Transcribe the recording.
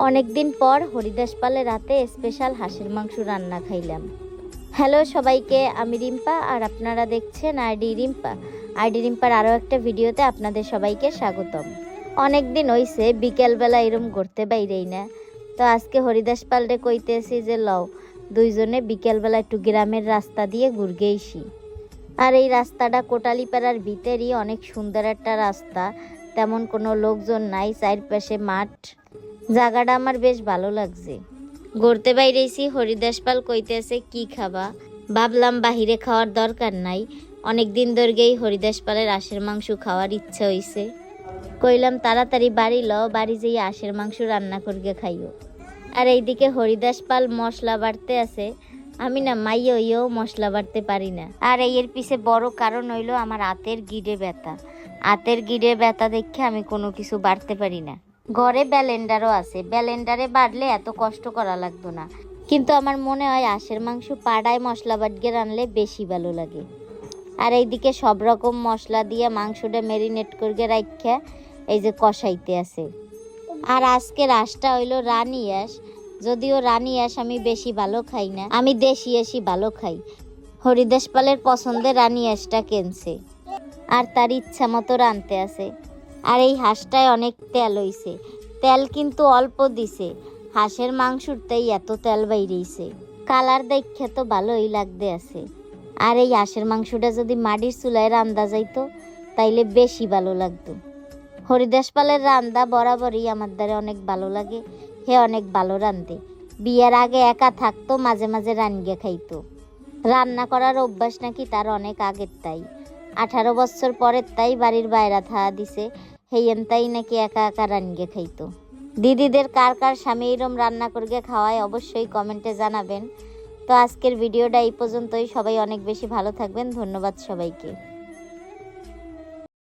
অনেকদিন পর হরিদাস পালে রাতে স্পেশাল হাঁসের মাংস রান্না খাইলাম। হ্যালো সবাইকে, আমি রিম্পা আর আপনারা দেখছেন আইডি রিম্পার আরও একটা ভিডিওতে আপনাদের সবাইকে স্বাগতম। অনেক দিন হইছে বিকেলবেলা এরম ঘুরতে বাইরেই না, তো আজকে হরিদাস পালরে কইতেছি যে লও দুইজনে বিকেলবেলা একটু গ্রামের রাস্তা দিয়ে ঘুরগেইছি। আর এই রাস্তাটা কোটালীপাড়ার ভিতরেই অনেক সুন্দর একটা রাস্তা, তেমন কোনো লোকজন নাই, চারপাশে মাঠ। জায়গাটা আমার বেশ ভালো লাগছে। ঘুরতে বাইরেছি, হরিদাস পাল কইতেছে কি খাবা। ভাবলাম বাহিরে খাওয়ার দরকার নাই, অনেক দিন ধরেই হরিদাস পালের হাঁসের মাংস খাওয়ার ইচ্ছা হইছে। কইলাম তাড়াতাড়ি বাড়ি লও, বাড়ি যেয়ে হাঁসের মাংস রান্না করিয়ে খাইও। আর এইদিকে হরিদাস পাল মশলা বাড়তে আছে, আমি না মাইয়া হইয়াও মশলা বাড়তে পারি না। আর এর পিছে বড় কারণ হইল আমার হাতের গিডে ব্যথা। হাতের গিডে ব্যথা দেখে আমি কোনো কিছু বাড়তে পারি না। ঘরে ব্যালেন্ডারও আছে, ব্যালেন্ডারে বাড়লে এত কষ্ট করা লাগতো না, কিন্তু আমার মনে হয় হাঁসের মাংস পাড়ায় মশলা বাটকে রানলে বেশি ভালো লাগে। আর এইদিকে সব রকম মশলা দিয়ে মাংসটা ম্যারিনেট করে রাখা এই যে কষাইতে আছে। আর আজকের হাঁসটা হইলো রানী হাঁস, যদিও রানী হাঁস আমি বেশি ভালো খাই না, আমি দেশি হাঁসই ভালো খাই। হরিদাস পালের পছন্দের রানী হাঁসটা কিনছে আর তার ইচ্ছা মতো রানতে আছে। আর এই হাঁসটায় অনেক তেল হইছে, তেল কিন্তু অল্প দিছে, হাঁসের মাংসটাই এত তেল বাইরেছে। কালার দেখে তো ভালোই লাগতে আছে। আর এই হাঁসের মাংসটা যদি মাটির চুলায় রান্দা যাইতো তাইলে বেশি ভালো লাগতো। হরিদাস পালের রান্দা বরাবরই আমার দ্বারা অনেক ভালো লাগে, হে অনেক ভালো রান্ধে। বিয়ের আগে একা থাকতো, মাঝে মাঝে রান্না খাইতো। রান্না করার অভ্যাস নাকি তার অনেক আগের, তাই 18 বছর পরের তাই বাড়ির বাইরে থাকা দিছে, হেয়েন তাই নাকি একা একা রান্না খাইতো। দিদিদের কার কার স্বামী এরম রান্না করে খাওয়ায় অবশ্যই কমেন্টে জানাবেন। তো আজকের ভিডিওটা এই পর্যন্তই, সবাই অনেক বেশি ভালো থাকবেন, ধন্যবাদ সবাইকে।